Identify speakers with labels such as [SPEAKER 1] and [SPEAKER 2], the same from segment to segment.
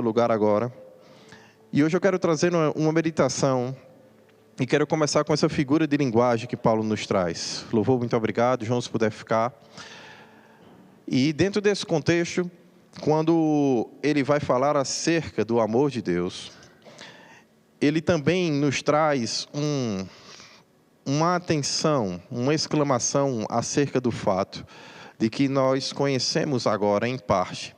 [SPEAKER 1] Lugar agora. E hoje eu quero trazer uma meditação e quero começar com essa figura de linguagem que Paulo nos traz. Louvor, muito obrigado. João, se puder ficar. E dentro desse contexto, quando ele vai falar acerca do amor de Deus, ele também nos traz uma atenção, uma exclamação acerca do fato de que nós conhecemos agora em parte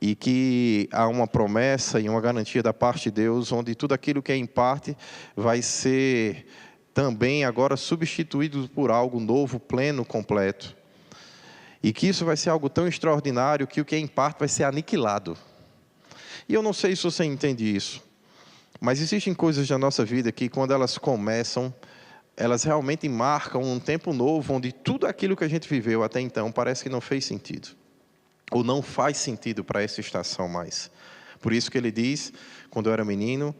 [SPEAKER 1] e que há uma promessa e uma garantia da parte de Deus, onde tudo aquilo que é em parte vai ser também agora substituído por algo novo, pleno, completo. E que isso vai ser algo tão extraordinário que o que é em parte vai ser aniquilado. E eu não sei se você entende isso, mas existem coisas da nossa vida que, quando elas começam, elas realmente marcam um tempo novo, onde tudo aquilo que a gente viveu até então parece que não fez sentido. Ou não faz sentido para essa estação mais. Por isso que ele diz, quando eu era menino,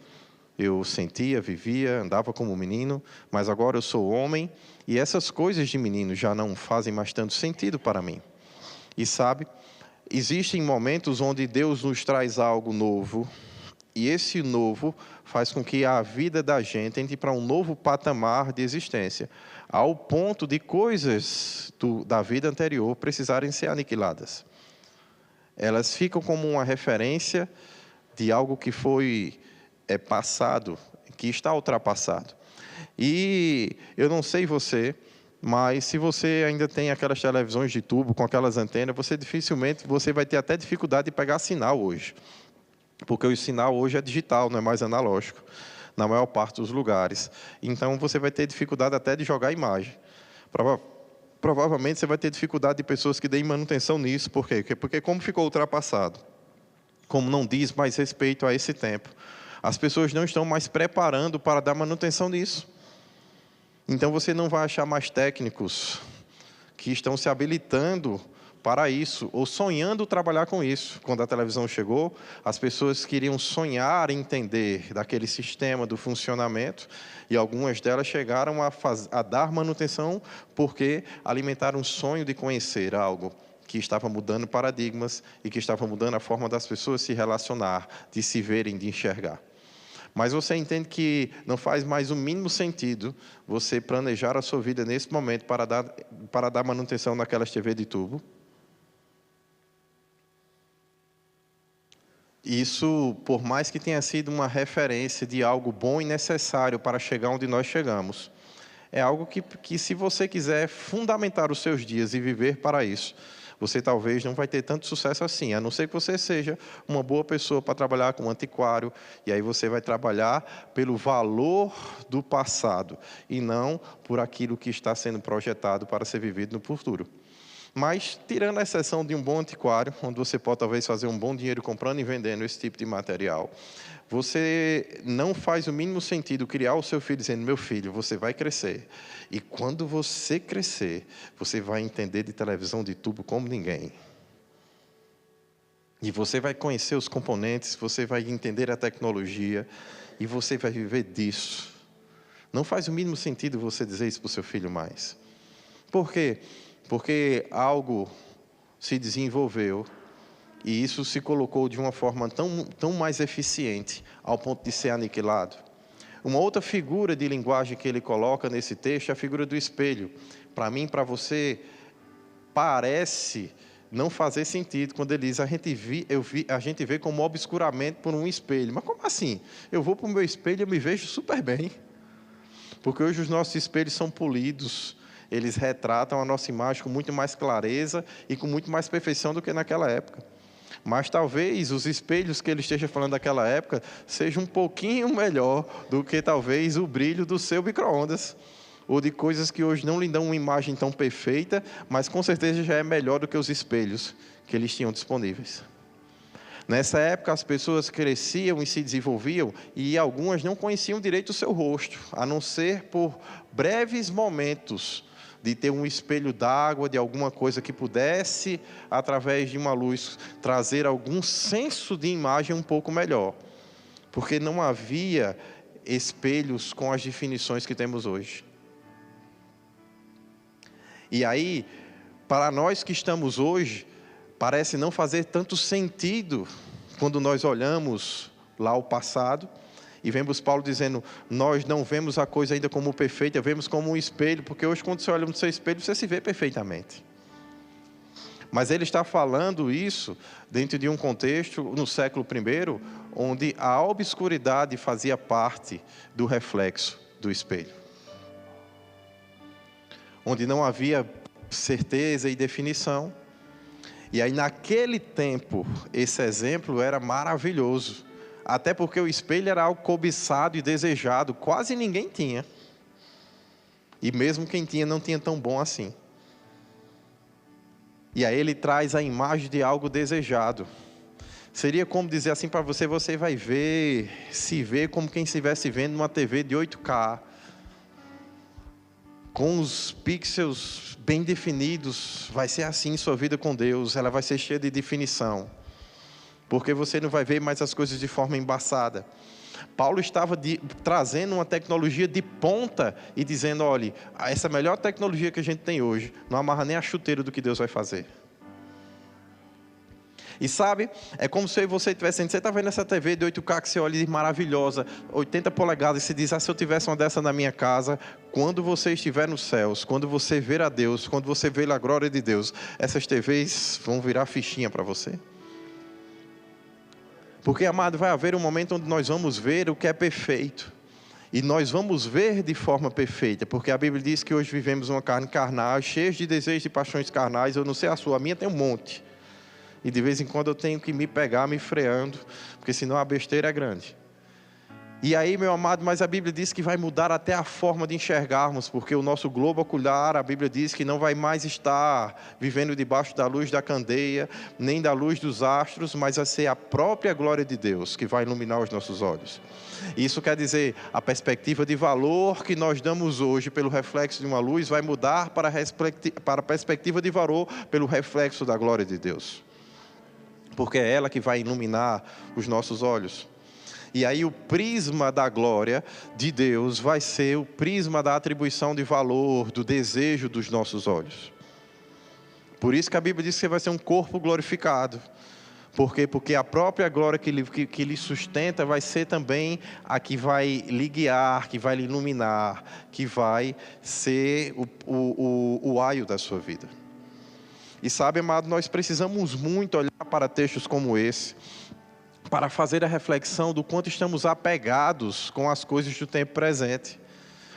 [SPEAKER 1] eu sentia, vivia, andava como menino, mas agora eu sou homem, e essas coisas de menino já não fazem mais tanto sentido para mim. E sabe, existem momentos onde Deus nos traz algo novo, e esse novo faz com que a vida da gente entre para um novo patamar de existência, ao ponto de coisas da vida anterior precisarem ser aniquiladas. Elas ficam como uma referência de algo que foi passado, que está ultrapassado. E eu não sei você, mas se você ainda tem aquelas televisões de tubo com aquelas antenas, dificilmente vai ter até dificuldade de pegar sinal hoje. Porque o sinal hoje é digital, não é mais analógico, na maior parte dos lugares. Então você vai ter dificuldade até de jogar imagem. Provavelmente você vai ter dificuldade de pessoas que deem manutenção nisso. Por quê? Porque como ficou ultrapassado, como não diz mais respeito a esse tempo, as pessoas não estão mais preparando para dar manutenção nisso. Então você não vai achar mais técnicos que estão se habilitando para isso, ou sonhando trabalhar com isso. Quando a televisão chegou, as pessoas queriam sonhar entender daquele sistema, do funcionamento, e algumas delas chegaram a dar manutenção porque alimentaram um sonho de conhecer algo que estava mudando paradigmas e que estava mudando a forma das pessoas se relacionar, de se verem, de enxergar. Mas você entende que não faz mais o mínimo sentido você planejar a sua vida nesse momento para dar manutenção naquelas TV de tubo? Isso, por mais que tenha sido uma referência de algo bom e necessário para chegar onde nós chegamos, é algo que se você quiser fundamentar os seus dias e viver para isso, você talvez não vai ter tanto sucesso assim, a não ser que você seja uma boa pessoa para trabalhar com antiquário, e aí você vai trabalhar pelo valor do passado, e não por aquilo que está sendo projetado para ser vivido no futuro. Mas, tirando a exceção de um bom antiquário, onde você pode talvez fazer um bom dinheiro comprando e vendendo esse tipo de material, você não faz o mínimo sentido criar o seu filho dizendo: meu filho, você vai crescer. E quando você crescer, você vai entender de televisão de tubo como ninguém. E você vai conhecer os componentes, você vai entender a tecnologia, e você vai viver disso. Não faz o mínimo sentido você dizer isso para o seu filho mais. Por quê? Porque algo se desenvolveu e isso se colocou de uma forma tão mais eficiente ao ponto de ser aniquilado. Uma outra figura de linguagem que ele coloca nesse texto é a figura do espelho. Para mim, para você, parece não fazer sentido quando ele diz: a gente vê como obscuramento por um espelho. Mas como assim? Eu vou para o meu espelho e eu me vejo super bem. Porque hoje os nossos espelhos são polidos. Eles retratam a nossa imagem com muito mais clareza e com muito mais perfeição do que naquela época. Mas talvez os espelhos que ele esteja falando daquela época sejam um pouquinho melhor do que talvez o brilho do seu micro-ondas, ou de coisas que hoje não lhe dão uma imagem tão perfeita, mas com certeza já é melhor do que os espelhos que eles tinham disponíveis. Nessa época, as pessoas cresciam e se desenvolviam, e algumas não conheciam direito o seu rosto, a não ser por breves momentos de ter um espelho d'água, de alguma coisa que pudesse, através de uma luz, trazer algum senso de imagem um pouco melhor. Porque não havia espelhos com as definições que temos hoje. E aí, para nós que estamos hoje, parece não fazer tanto sentido quando nós olhamos lá o passado e vemos Paulo dizendo, nós não vemos a coisa ainda como perfeita, vemos como um espelho, porque hoje quando você olha no seu espelho, você se vê perfeitamente. Mas ele está falando isso dentro de um contexto, no século I, onde a obscuridade fazia parte do reflexo do espelho. Onde não havia certeza e definição. E aí naquele tempo, esse exemplo era maravilhoso. Até porque o espelho era algo cobiçado e desejado, quase ninguém tinha. E mesmo quem tinha, não tinha tão bom assim. E aí ele traz a imagem de algo desejado. Seria como dizer assim para você, você vai ver, se ver como quem estivesse vendo numa TV de 8K, com os pixels bem definidos, vai ser assim sua vida com Deus, ela vai ser cheia de definição. Porque você não vai ver mais as coisas de forma embaçada. Paulo estava trazendo uma tecnologia de ponta e dizendo, olha, essa melhor tecnologia que a gente tem hoje, não amarra nem a chuteira do que Deus vai fazer. E sabe, é como se você estivesse você está vendo essa TV de 8K que você olha de maravilhosa, 80 polegadas, e você diz, se eu tivesse uma dessa na minha casa, quando você estiver nos céus, quando você ver a Deus, quando você ver a glória de Deus, essas TVs vão virar fichinha para você. Porque, amado, vai haver um momento onde nós vamos ver o que é perfeito. E nós vamos ver de forma perfeita. Porque a Bíblia diz que hoje vivemos uma carne carnal, cheia de desejos e paixões carnais. Eu não sei a sua, a minha tem um monte. E de vez em quando eu tenho que me pegar, me freando. Porque senão a besteira é grande. E aí, meu amado, mas a Bíblia diz que vai mudar até a forma de enxergarmos, porque o nosso globo ocular, a Bíblia diz que não vai mais estar vivendo debaixo da luz da candeia, nem da luz dos astros, mas vai ser a própria glória de Deus que vai iluminar os nossos olhos. Isso quer dizer, a perspectiva de valor que nós damos hoje pelo reflexo de uma luz vai mudar para a perspectiva de valor pelo reflexo da glória de Deus. Porque é ela que vai iluminar os nossos olhos. E aí o prisma da glória de Deus vai ser o prisma da atribuição de valor, do desejo dos nossos olhos. Por isso que a Bíblia diz que vai ser um corpo glorificado. Por quê? Porque a própria glória que lhe sustenta vai ser também a que vai lhe guiar, que vai lhe iluminar, que vai ser o aio da sua vida. E sabe, amado, nós precisamos muito olhar para textos como esse, para fazer a reflexão do quanto estamos apegados com as coisas do tempo presente.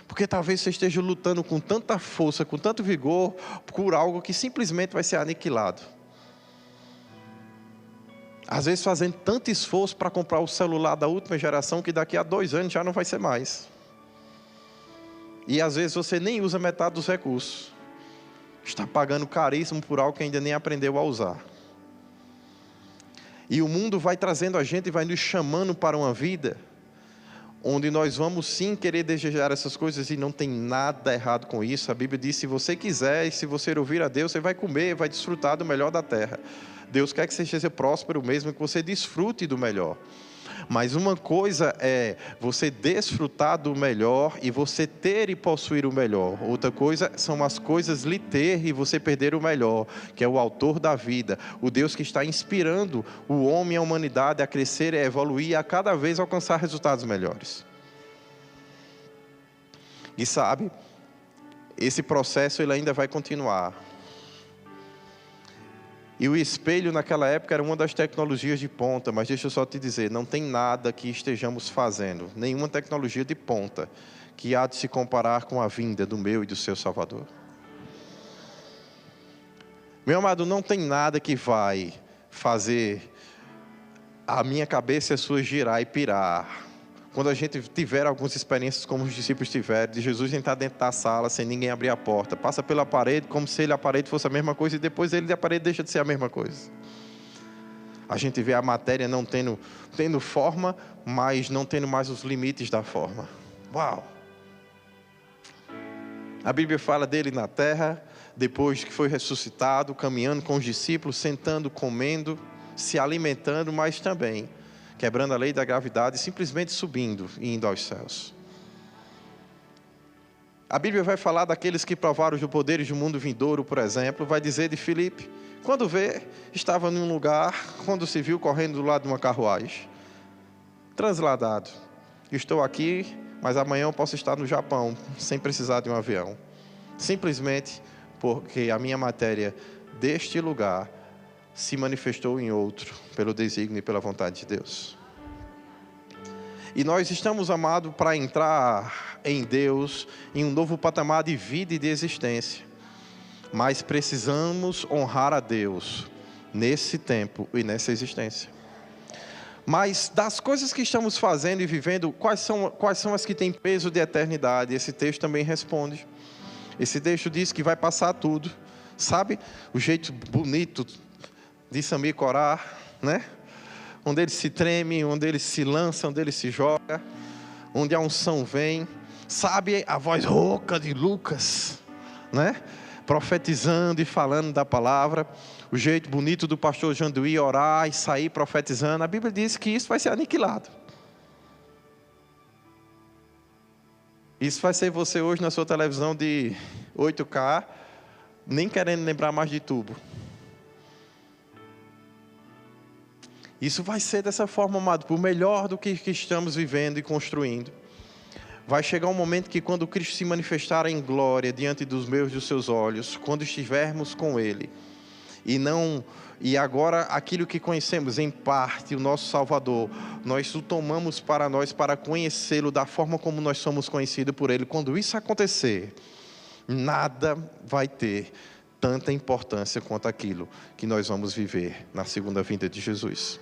[SPEAKER 1] Porque talvez você esteja lutando com tanta força, com tanto vigor, por algo que simplesmente vai ser aniquilado. Às vezes fazendo tanto esforço para comprar o celular da última geração, que daqui a 2 anos já não vai ser mais. E às vezes você nem usa metade dos recursos. Está pagando caríssimo por algo que ainda nem aprendeu a usar. E o mundo vai trazendo a gente e vai nos chamando para uma vida onde nós vamos sim querer desejar essas coisas e não tem nada errado com isso. A Bíblia diz, se você quiser e se você ouvir a Deus, você vai comer, vai desfrutar do melhor da terra. Deus quer que você seja próspero mesmo, que você desfrute do melhor. Mas uma coisa é você desfrutar do melhor e você ter e possuir o melhor. Outra coisa são as coisas lhe ter e você perder o melhor, que é o autor da vida, o Deus que está inspirando o homem e a humanidade a crescer, a evoluir e a cada vez alcançar resultados melhores. E sabe, esse processo ele ainda vai continuar. E o espelho naquela época era uma das tecnologias de ponta, mas deixa eu só te dizer, não tem nada que estejamos fazendo, nenhuma tecnologia de ponta, que há de se comparar com a vinda do meu e do seu Salvador. Meu amado, não tem nada que vai fazer a minha cabeça e a sua girar e pirar. Quando a gente tiver algumas experiências como os discípulos tiveram, de Jesus entrar dentro da sala sem ninguém abrir a porta, passa pela parede como se a parede fosse a mesma coisa e depois a parede deixa de ser a mesma coisa. A gente vê a matéria não tendo forma, mas não tendo mais os limites da forma. Uau! A Bíblia fala dele na terra, depois que foi ressuscitado, caminhando com os discípulos, sentando, comendo, se alimentando, mas também quebrando a lei da gravidade, simplesmente subindo e indo aos céus. A Bíblia vai falar daqueles que provaram os poderes do mundo vindouro, por exemplo. Vai dizer de Filipe, quando vê, estava em um lugar, quando se viu correndo do lado de uma carruagem. Transladado. Estou aqui, mas amanhã eu posso estar no Japão, sem precisar de um avião. Simplesmente porque a minha matéria deste lugar se manifestou em outro, pelo desígnio e pela vontade de Deus. E nós estamos, amados, para entrar em Deus, em um novo patamar de vida e de existência. Mas precisamos honrar a Deus nesse tempo e nessa existência. Mas das coisas que estamos fazendo e vivendo, quais são as que têm peso de eternidade? Esse texto também responde. Esse texto diz que vai passar tudo. Sabe o jeito bonito de Samir Corá, né? Onde ele se treme, onde ele se lança, onde ele se joga, onde a unção vem. Sabe a voz rouca de Lucas, né? Profetizando e falando da palavra. O jeito bonito do pastor Janduí orar e sair profetizando. A Bíblia diz que isso vai ser aniquilado. Isso vai ser você hoje na sua televisão de 8K, nem querendo lembrar mais de tubo. Isso vai ser dessa forma, amado, por melhor do que estamos vivendo e construindo. Vai chegar um momento que quando Cristo se manifestar em glória diante dos meus e dos seus olhos, quando estivermos com Ele, e agora aquilo que conhecemos em parte, o nosso Salvador, nós o tomamos para nós, para conhecê-lo da forma como nós somos conhecidos por Ele. Quando isso acontecer, nada vai ter tanta importância quanto aquilo que nós vamos viver na segunda vinda de Jesus.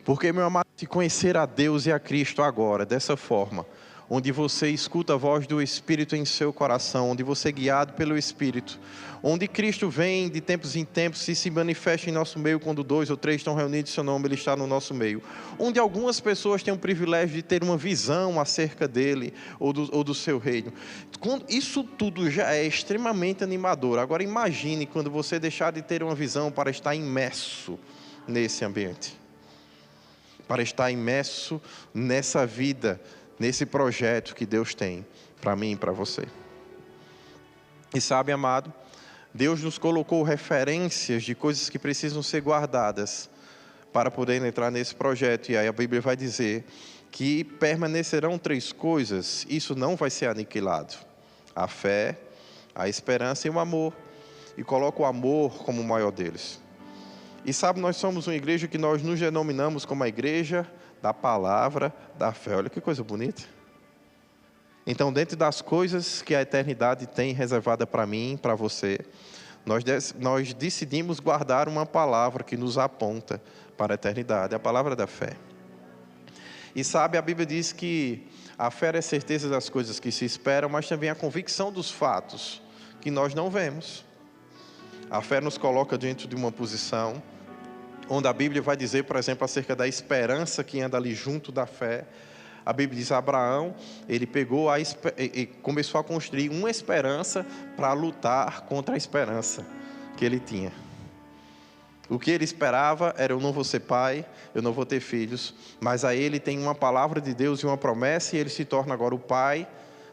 [SPEAKER 1] Porque, meu amado, se conhecer a Deus e a Cristo agora, dessa forma, onde você escuta a voz do Espírito em seu coração, onde você é guiado pelo Espírito, onde Cristo vem de tempos em tempos e se manifesta em nosso meio, quando 2 ou 3 estão reunidos em seu nome, Ele está no nosso meio, onde algumas pessoas têm o privilégio de ter uma visão acerca dEle, ou do seu reino. Isso tudo já é extremamente animador. Agora imagine quando você deixar de ter uma visão para estar imerso nesse ambiente, para estar imerso nessa vida, nesse projeto que Deus tem para mim e para você. E sabe, amado, Deus nos colocou referências de coisas que precisam ser guardadas para poder entrar nesse projeto. E aí a Bíblia vai dizer que permanecerão 3 coisas. Isso não vai ser aniquilado: a fé, a esperança e o amor. E coloca o amor como o maior deles. E sabe, nós somos uma igreja que nós nos denominamos como a igreja da palavra, da fé. Olha que coisa bonita. Então, dentro das coisas que a eternidade tem reservada para mim, para você, nós decidimos guardar uma palavra que nos aponta para a eternidade, a palavra da fé. E sabe, a Bíblia diz que a fé é a certeza das coisas que se esperam, mas também a convicção dos fatos que nós não vemos. A fé nos coloca dentro de uma posição onde a Bíblia vai dizer, por exemplo, acerca da esperança que anda ali junto da fé. A Bíblia diz: Abraão, ele pegou e começou a construir uma esperança para lutar contra a esperança que ele tinha. O que ele esperava era: eu não vou ser pai, eu não vou ter filhos, mas aí ele tem uma palavra de Deus e uma promessa, e ele se torna agora o pai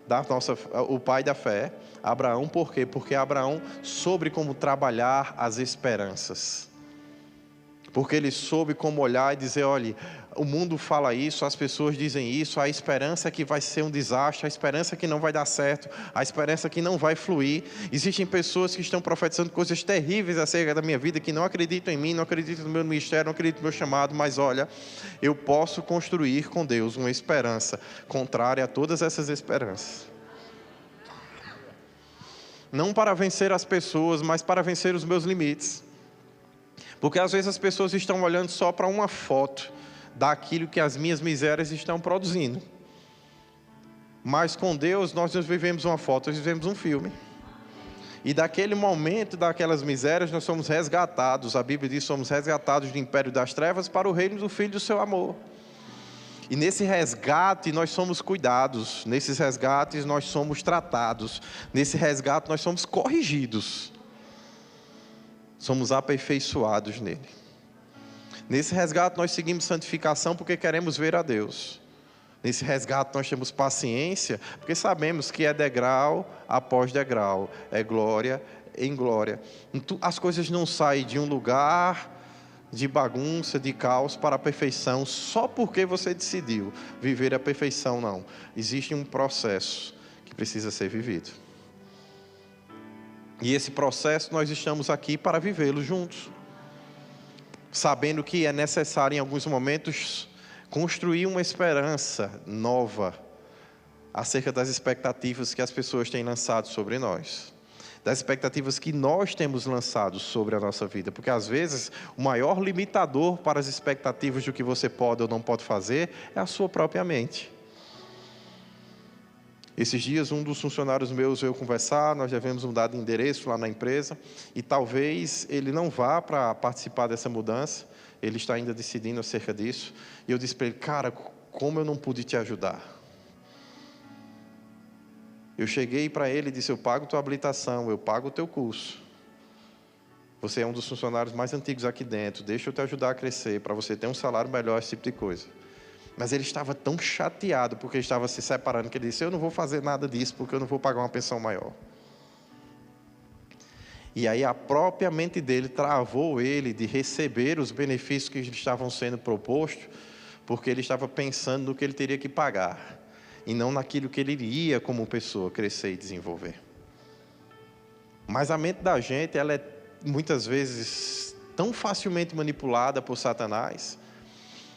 [SPEAKER 1] da fé. Abraão, por quê? Porque Abraão soube como trabalhar as esperanças. Porque ele soube como olhar e dizer: olha, o mundo fala isso, as pessoas dizem isso, a esperança é que vai ser um desastre, a esperança é que não vai dar certo, a esperança é que não vai fluir. Existem pessoas que estão profetizando coisas terríveis acerca da minha vida, que não acreditam em mim, não acreditam no meu ministério, não acreditam no meu chamado, mas olha, eu posso construir com Deus uma esperança contrária a todas essas esperanças. Não para vencer as pessoas, mas para vencer os meus limites. Porque às vezes as pessoas estão olhando só para uma foto daquilo que as minhas misérias estão produzindo. Mas com Deus nós não vivemos uma foto, nós vivemos um filme. E daquele momento, daquelas misérias, nós somos resgatados. A Bíblia diz: somos resgatados do império das trevas para o reino do Filho do seu amor. E nesse resgate nós somos cuidados, nesses resgates nós somos tratados, nesse resgate nós somos corrigidos. Somos aperfeiçoados nele. Nesse resgate nós seguimos santificação porque queremos ver a Deus. Nesse resgate nós temos paciência, porque sabemos que é degrau após degrau, é glória em glória. Então, as coisas não saem de um lugar de bagunça, de caos para a perfeição, só porque você decidiu viver a perfeição, não. Existe um processo que precisa ser vivido. E esse processo nós estamos aqui para vivê-lo juntos. Sabendo que é necessário em alguns momentos construir uma esperança nova acerca das expectativas que as pessoas têm lançado sobre nós. Das expectativas que nós temos lançado sobre a nossa vida. Porque às vezes o maior limitador para as expectativas do que você pode ou não pode fazer é a sua própria mente. Esses dias um dos funcionários meus veio conversar, nós devemos mudar de endereço lá na empresa, e talvez ele não vá para participar dessa mudança, ele está ainda decidindo acerca disso, e eu disse para ele, cara, como eu não pude te ajudar? Eu cheguei para ele e disse, eu pago tua habilitação, eu pago o teu curso, você é um dos funcionários mais antigos aqui dentro, deixa eu te ajudar a crescer, para você ter um salário melhor, esse tipo de coisa. Mas ele estava tão chateado, porque ele estava se separando, que ele disse, eu não vou fazer nada disso, porque eu não vou pagar uma pensão maior. E aí a própria mente dele travou ele de receber os benefícios que estavam sendo propostos, porque ele estava pensando no que ele teria que pagar, e não naquilo que ele iria como pessoa crescer e desenvolver. Mas a mente da gente, ela é muitas vezes tão facilmente manipulada por Satanás,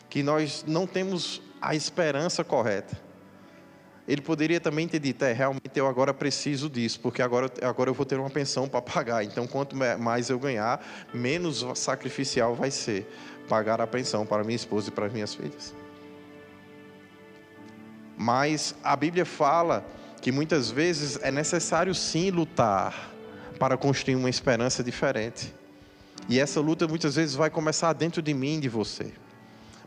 [SPEAKER 1] que nós não temos a esperança correta. Ele poderia também ter dito, realmente eu agora preciso disso, porque agora eu vou ter uma pensão para pagar, então quanto mais eu ganhar, menos sacrificial vai ser pagar a pensão para minha esposa e para minhas filhas. Mas a Bíblia fala que muitas vezes é necessário sim lutar para construir uma esperança diferente. E essa luta muitas vezes vai começar dentro de mim e de você,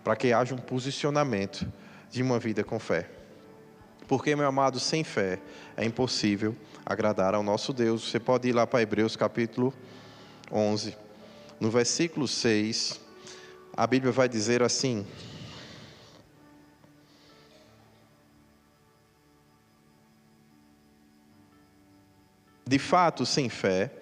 [SPEAKER 1] para que haja um posicionamento de uma vida com fé. Porque, meu amado, sem fé é impossível agradar ao nosso Deus. Você pode ir lá para Hebreus capítulo 11, no versículo 6, a Bíblia vai dizer assim: de fato, sem fé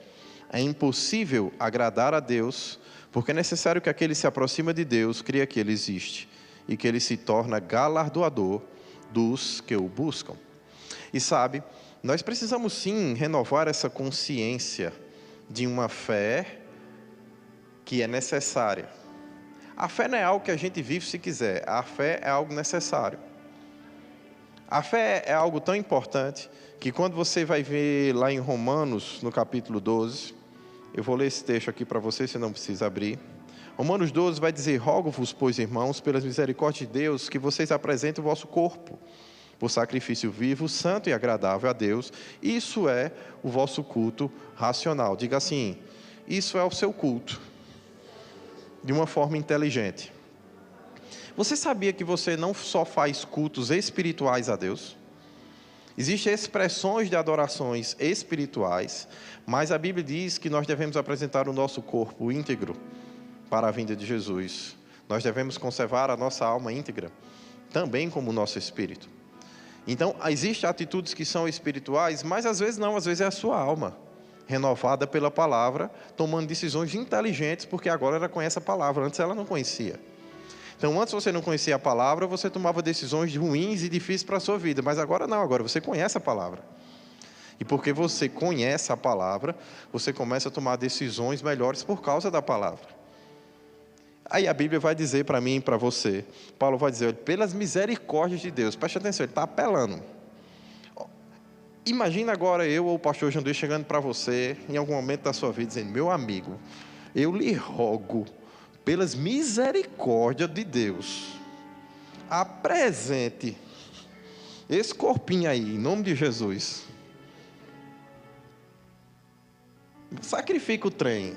[SPEAKER 1] é impossível agradar a Deus, porque é necessário que aquele que se aproxima de Deus creia que Ele existe e que Ele se torna galardoador dos que o buscam. E sabe, nós precisamos sim renovar essa consciência de uma fé que é necessária. A fé não é algo que a gente vive se quiser, a fé é algo necessário. A fé é algo tão importante que quando você vai ver lá em Romanos, no capítulo 12, eu vou ler esse texto aqui para você, você não precisa abrir. Romanos 12 vai dizer, rogo-vos, pois, irmãos, pelas misericórdias de Deus, que vocês apresentem o vosso corpo por sacrifício vivo, santo e agradável a Deus. Isso é o vosso culto racional. Diga assim, isso é o seu culto, de uma forma inteligente. Você sabia que você não só faz cultos espirituais a Deus? Existem expressões de adorações espirituais, mas a Bíblia diz que nós devemos apresentar o nosso corpo íntegro para a vinda de Jesus. Nós devemos conservar a nossa alma íntegra, também como o nosso espírito. Então, existem atitudes que são espirituais, mas às vezes não, às vezes é a sua alma, renovada pela palavra, tomando decisões inteligentes, porque agora ela conhece a palavra, antes ela não conhecia. Então, antes você não conhecia a palavra, você tomava decisões ruins e difíceis para a sua vida, mas agora não, agora você conhece a palavra. E porque você conhece a palavra, você começa a tomar decisões melhores por causa da palavra. Aí a Bíblia vai dizer para mim e para você, Paulo vai dizer, pelas misericórdias de Deus, preste atenção, ele está apelando. Imagina agora eu ou o pastor Jandir chegando para você, em algum momento da sua vida, dizendo, meu amigo, eu lhe rogo, pelas misericórdias de Deus, apresente esse corpinho aí, em nome de Jesus. Sacrifica o trem.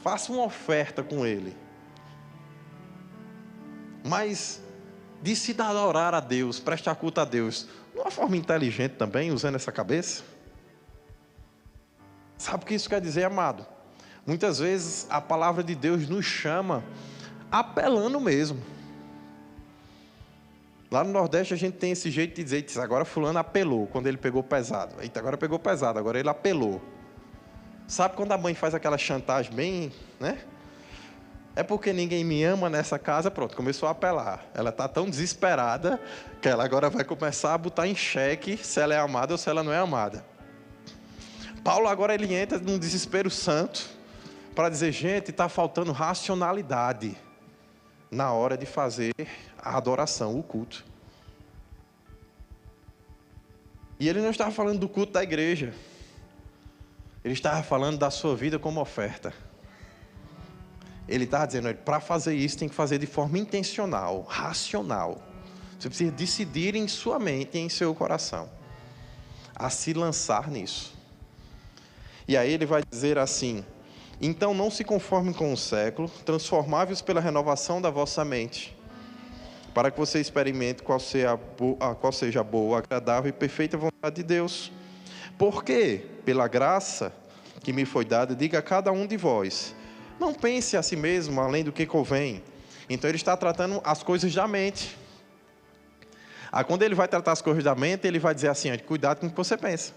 [SPEAKER 1] Faça uma oferta com ele. Mas de se adorar a Deus, prestar culto a Deus, de uma forma inteligente também, usando essa cabeça. Sabe o que isso quer dizer, amado? Muitas vezes a palavra de Deus nos chama apelando mesmo. Lá no Nordeste a gente tem esse jeito de dizer, agora fulano apelou, quando ele pegou pesado. Eita, agora pegou pesado, agora ele apelou. Sabe quando a mãe faz aquela chantagem bem, né? É porque ninguém me ama nessa casa, pronto, começou a apelar. Ela está tão desesperada que ela agora vai começar a botar em xeque se ela é amada ou se ela não é amada. Paulo agora ele entra num desespero santo para dizer, gente, está faltando racionalidade na hora de fazer a adoração, o culto. E ele não estava falando do culto da igreja. Ele estava falando da sua vida como oferta. Ele estava dizendo, para fazer isso tem que fazer de forma intencional, racional. Você precisa decidir em sua mente e em seu coração a se lançar nisso. E aí ele vai dizer assim, então não se conformem com o século, transformáveis pela renovação da vossa mente, para que você experimente qual seja a boa, agradável e perfeita vontade de Deus. Porque, pela graça que me foi dada, diga a cada um de vós, não pense a si mesmo além do que convém. Então ele está tratando as coisas da mente. Quando ele vai tratar as coisas da mente, ele vai dizer assim, cuidado com o que você pensa.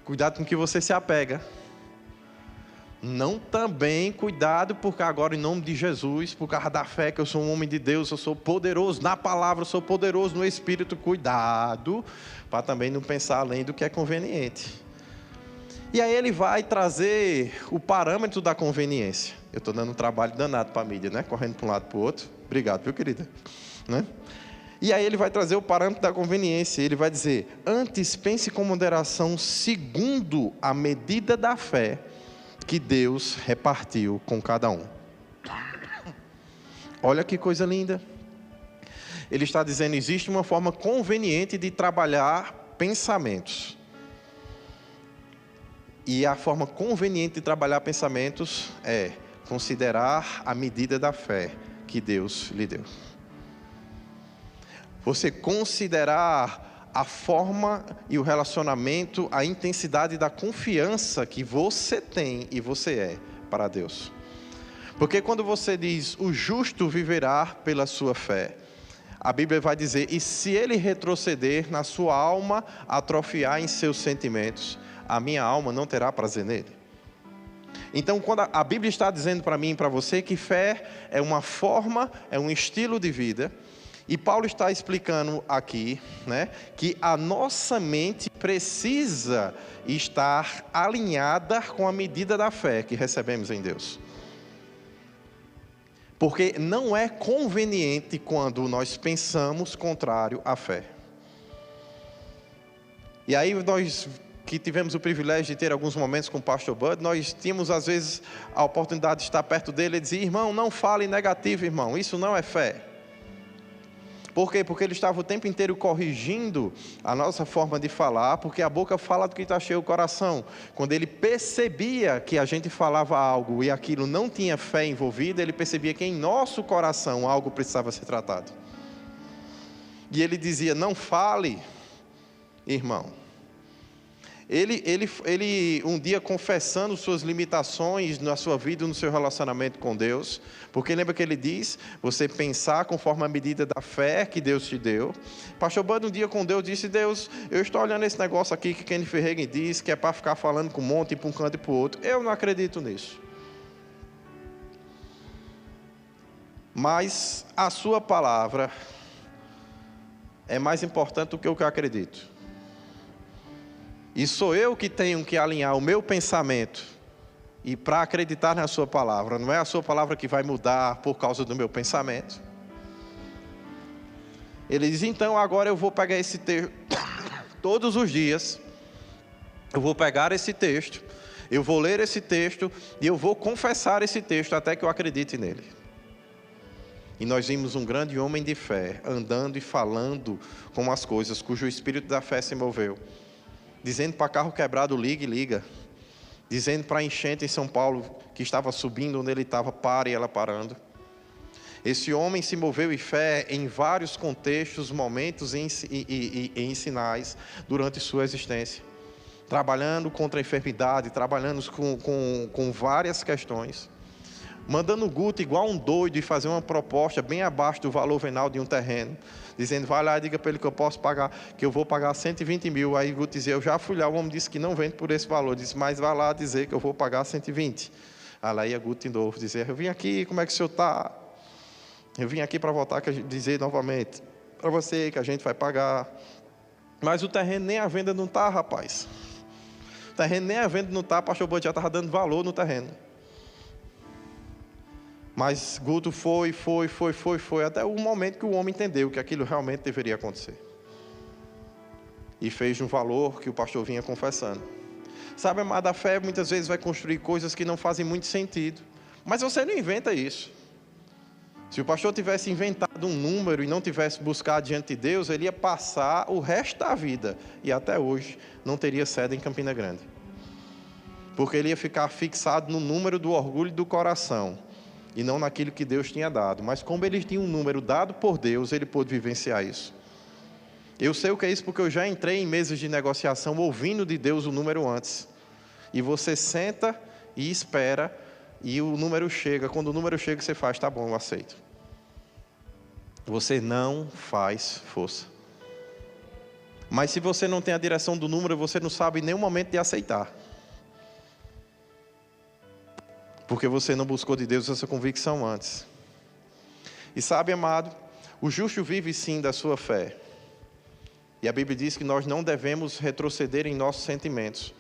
[SPEAKER 1] Cuidado com o que você se apega. Não também, cuidado, porque agora em nome de Jesus, por causa da fé que eu sou um homem de Deus, eu sou poderoso na palavra, eu sou poderoso no Espírito, cuidado, para também não pensar além do que é conveniente. E aí ele vai trazer o parâmetro da conveniência. Eu estou dando um trabalho danado para a mídia, né? Correndo para um lado para o outro. Obrigado, viu, querida? Né? E aí ele vai trazer o parâmetro da conveniência. Ele vai dizer, antes pense com moderação segundo a medida da fé que Deus repartiu com cada um. Olha que coisa linda. Ele está dizendo, existe uma forma conveniente de trabalhar pensamentos. E a forma conveniente de trabalhar pensamentos é considerar a medida da fé que Deus lhe deu. Você considerar a forma e o relacionamento, a intensidade da confiança que você tem e você é para Deus. Porque quando você diz, o justo viverá pela sua fé, a Bíblia vai dizer, e se ele retroceder na sua alma, atrofiar em seus sentimentos, a minha alma não terá prazer nele. Então, quando a Bíblia está dizendo para mim e para você que fé é uma forma, é um estilo de vida, e Paulo está explicando aqui, né, que a nossa mente precisa estar alinhada com a medida da fé que recebemos em Deus. Porque não é conveniente quando nós pensamos contrário à fé. E aí nós que tivemos o privilégio de ter alguns momentos com o pastor Bud, nós tínhamos às vezes a oportunidade de estar perto dele e dizer, irmão, não fale negativo, irmão, isso não é fé. Por quê? Porque ele estava o tempo inteiro corrigindo a nossa forma de falar, porque a boca fala do que está cheio o coração. Quando ele percebia que a gente falava algo e aquilo não tinha fé envolvida, ele percebia que em nosso coração algo precisava ser tratado. E ele dizia, não fale, irmão. Ele um dia confessando suas limitações na sua vida, no seu relacionamento com Deus, porque lembra que ele diz, você pensar conforme a medida da fé que Deus te deu. Pastor Bud um dia com Deus disse, Deus, eu estou olhando esse negócio aqui que Kenny Ferreira diz, que é para ficar falando com um monte, para um canto e para o outro, eu não acredito nisso. Mas a sua palavra é mais importante do que o que eu acredito. E sou eu que tenho que alinhar o meu pensamento e para acreditar na sua palavra. Não é a sua palavra que vai mudar por causa do meu pensamento. Ele diz, então agora eu vou pegar esse texto todos os dias. Eu vou pegar esse texto, eu vou ler esse texto e eu vou confessar esse texto até que eu acredite nele. E nós vimos um grande homem de fé andando e falando com as coisas cujo espírito da fé se moveu. Dizendo para carro quebrado, liga e liga. Dizendo para a enchente em São Paulo, que estava subindo onde ele estava, para, e ela parando. Esse homem se moveu em fé em vários contextos, momentos e em sinais durante sua existência. Trabalhando contra a enfermidade, trabalhando com várias questões. mandando o Guto igual um doido e fazer uma proposta bem abaixo do valor venal de um terreno, dizendo, vai lá e diga para ele que eu posso pagar, que eu vou pagar 120 mil. Aí o Guto dizia, eu já fui lá, o homem disse que não vende por esse valor. Disse, mas vai lá dizer que eu vou pagar 120. Aí lá ia Guto de novo dizer, eu vim aqui, como é que o senhor está? Eu vim aqui para voltar, dizer novamente para você que a gente vai pagar. Mas o terreno nem a venda não está, rapaz. O terreno nem a venda não está, pastor Bud já estava dando valor no terreno. Mas Guto foi, até o momento que o homem entendeu que aquilo realmente deveria acontecer. E fez um valor que o pastor vinha confessando. Sabe, amado, a fé muitas vezes vai construir coisas que não fazem muito sentido. Mas você não inventa isso. Se o pastor tivesse inventado um número e não tivesse buscado diante de Deus, ele ia passar o resto da vida, e até hoje, não teria sede em Campina Grande. Porque ele ia ficar fixado no número do orgulho do coração, e não naquilo que Deus tinha dado. Mas como ele tinha um número dado por Deus, ele pôde vivenciar isso. Eu sei o que é isso porque eu já entrei em mesas de negociação ouvindo de Deus o número antes. E você senta e espera, e o número chega. Quando o número chega, você faz, tá bom, eu aceito. Você não faz força. Mas se você não tem a direção do número, você não sabe em nenhum momento de aceitar. Porque você não buscou de Deus essa convicção antes. E sabe, amado, o justo vive sim da sua fé. E a Bíblia diz que nós não devemos retroceder em nossos sentimentos.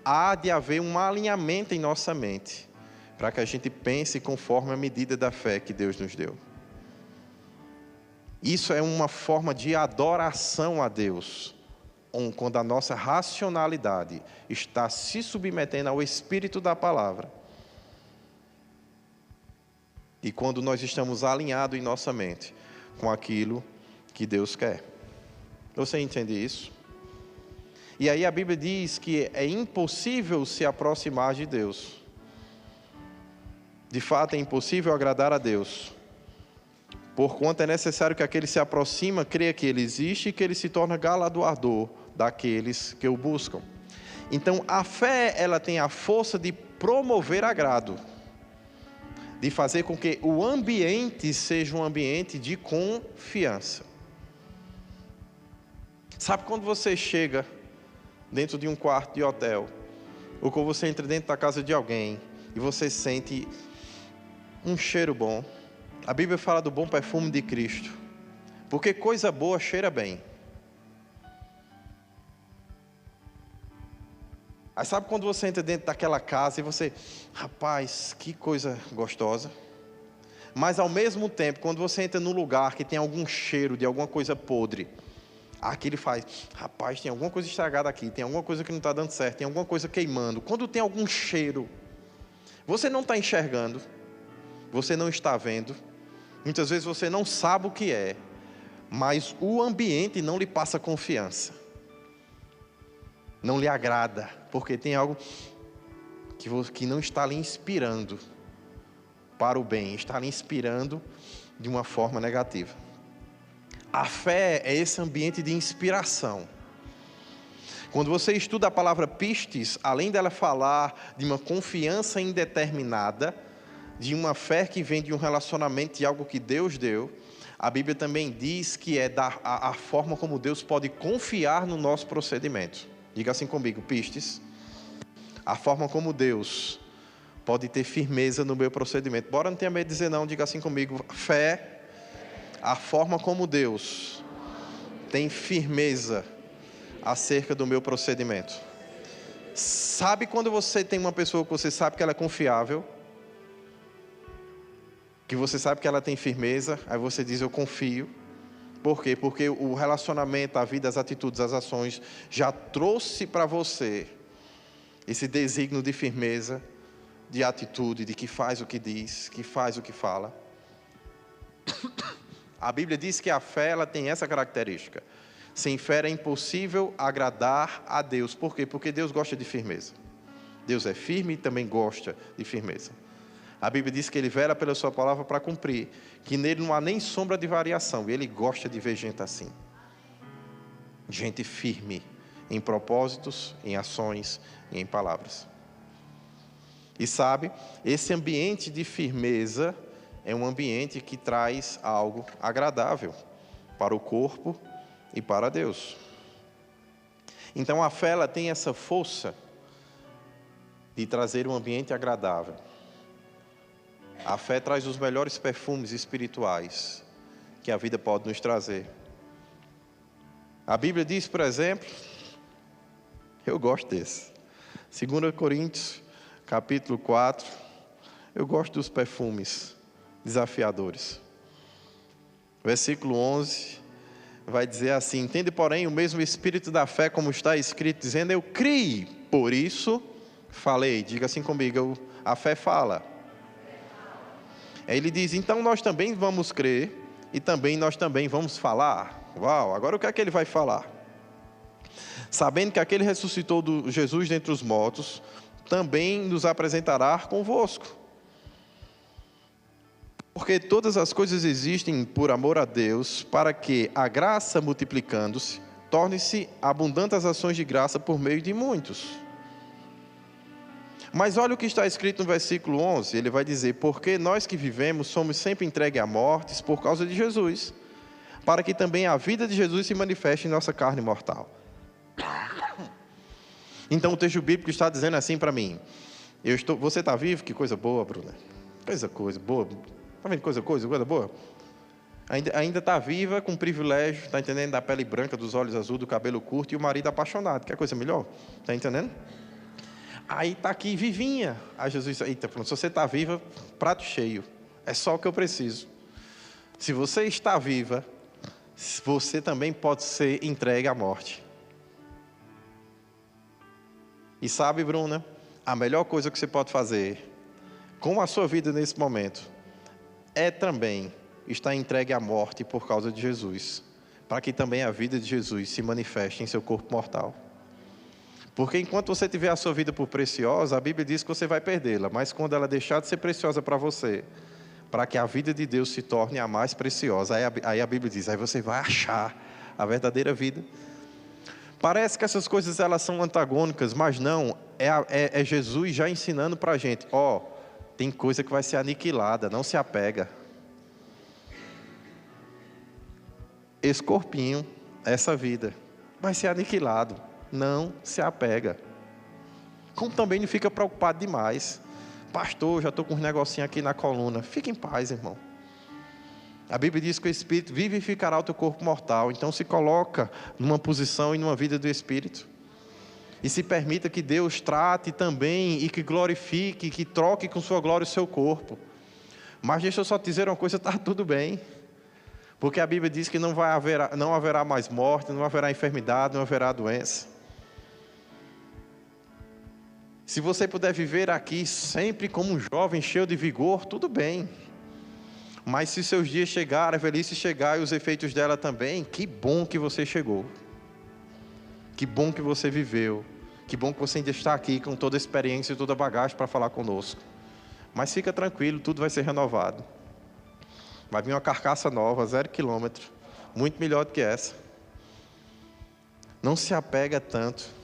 [SPEAKER 1] Há de haver um alinhamento em nossa mente, para que a gente pense conforme a medida da fé que Deus nos deu. Isso é uma forma de adoração a Deus, quando a nossa racionalidade está se submetendo ao Espírito da Palavra. E quando nós estamos alinhados em nossa mente com aquilo que Deus quer. Você entende isso? E aí a Bíblia diz que é impossível se aproximar de Deus. De fato, é impossível agradar a Deus. Porquanto é necessário que aquele que se aproxima creia que Ele existe e que Ele se torna galardoador daqueles que o buscam. Então, a fé, ela tem a força de promover agrado. De fazer com que o ambiente seja um ambiente de confiança. Sabe quando você chega dentro de um quarto de hotel, ou quando você entra dentro da casa de alguém, e você sente um cheiro bom? A Bíblia fala do bom perfume de Cristo, porque coisa boa cheira bem. Aí sabe quando você entra dentro daquela casa e você, rapaz, que coisa gostosa. Mas ao mesmo tempo, quando você entra num lugar que tem algum cheiro de alguma coisa podre, aquele faz, rapaz, tem alguma coisa estragada aqui, tem alguma coisa que não está dando certo, tem alguma coisa queimando. Quando tem algum cheiro, você não está enxergando, você não está vendo, muitas vezes você não sabe o que é, mas o ambiente não lhe passa confiança, não lhe agrada, porque tem algo que não está lhe inspirando para o bem, está lhe inspirando de uma forma negativa. A fé é esse ambiente de inspiração. Quando você estuda a palavra pistes, além dela falar de uma confiança indeterminada, de uma fé que vem de um relacionamento de algo que Deus deu, a Bíblia também diz que é a forma como Deus pode confiar no nosso procedimento. Diga assim comigo, pistes. A forma como Deus pode ter firmeza no meu procedimento. Bora, não tenha medo de dizer não, diga assim comigo, fé. A forma como Deus tem firmeza acerca do meu procedimento. Sabe quando você tem uma pessoa que você sabe que ela é confiável? Que você sabe que ela tem firmeza, aí você diz, eu confio. Por quê? Porque o relacionamento, a vida, as atitudes, as ações, já trouxe para você esse desígnio de firmeza, de atitude, de que faz o que diz, que faz o que fala. A Bíblia diz que a fé, ela tem essa característica. Sem fé é impossível agradar a Deus. Por quê? Porque Deus gosta de firmeza. Deus é firme e também gosta de firmeza. A Bíblia diz que Ele vela pela sua palavra para cumprir, que nele não há nem sombra de variação, e Ele gosta de ver gente assim. Gente firme em propósitos, em ações e em palavras. E sabe, esse ambiente de firmeza é um ambiente que traz algo agradável para o corpo e para Deus. Então a fé, ela tem essa força de trazer um ambiente agradável. A fé traz os melhores perfumes espirituais que a vida pode nos trazer. A Bíblia diz, por exemplo, eu gosto desse, 2 Coríntios, capítulo 4, eu gosto dos perfumes desafiadores. Versículo 11, vai dizer assim: entende, porém, o mesmo espírito da fé, como está escrito, dizendo, eu criei, por isso falei. Diga assim comigo, a fé fala. Aí ele diz, então nós também vamos crer, e também nós também vamos falar. Uau, agora o que é que ele vai falar? Sabendo que aquele ressuscitou Jesus dentre os mortos, também nos apresentará convosco. Porque todas as coisas existem por amor a Deus, para que a graça, multiplicando-se, torne-se abundantes as ações de graça por meio de muitos. Mas olha o que está escrito no versículo 11, ele vai dizer, porque nós que vivemos somos sempre entregues à morte por causa de Jesus, para que também a vida de Jesus se manifeste em nossa carne mortal. Então o texto bíblico está dizendo assim para mim, você está vivo? Que coisa boa, Bruna. Coisa boa. Está vendo coisa boa? Ainda está viva, com privilégio, está entendendo? Da pele branca, dos olhos azuis, do cabelo curto e o marido apaixonado. Quer coisa melhor? Está entendendo? Aí está aqui, vivinha. Aí Jesus diz, eita, pronto, se você está viva, prato cheio. É só o que eu preciso. Se você está viva, você também pode ser entregue à morte. E sabe, Bruna, a melhor coisa que você pode fazer com a sua vida nesse momento é também estar entregue à morte por causa de Jesus, para que também a vida de Jesus se manifeste em seu corpo mortal. Porque enquanto você tiver a sua vida por preciosa, a Bíblia diz que você vai perdê-la, mas quando ela deixar de ser preciosa para você, para que a vida de Deus se torne a mais preciosa, aí a Bíblia diz, aí você vai achar a verdadeira vida. Parece que essas coisas elas são antagônicas, mas não, é Jesus já ensinando para a gente, tem coisa que vai ser aniquilada, não se apega. Esse corpinho, essa vida, vai ser aniquilado, não se apega. Como também não fica preocupado demais. Pastor, já estou com uns negocinhos aqui na coluna. Fique em paz, irmão. A Bíblia diz que o Espírito vivificará o teu corpo mortal. Então se coloca numa posição e numa vida do Espírito. E se permita que Deus trate também e que glorifique, que troque com sua glória o seu corpo. Mas deixa eu só te dizer uma coisa, está tudo bem. Porque a Bíblia diz que não haverá mais morte, não haverá enfermidade, não haverá doença. Se você puder viver aqui sempre como um jovem cheio de vigor, tudo bem. Mas se seus dias chegarem, a velhice chegar e os efeitos dela também, que bom que você chegou. Que bom que você viveu. Que bom que você ainda está aqui com toda a experiência e toda a bagagem para falar conosco. Mas fica tranquilo, tudo vai ser renovado. Vai vir uma carcaça nova, 0 quilômetro. Muito melhor do que essa. Não se apega tanto.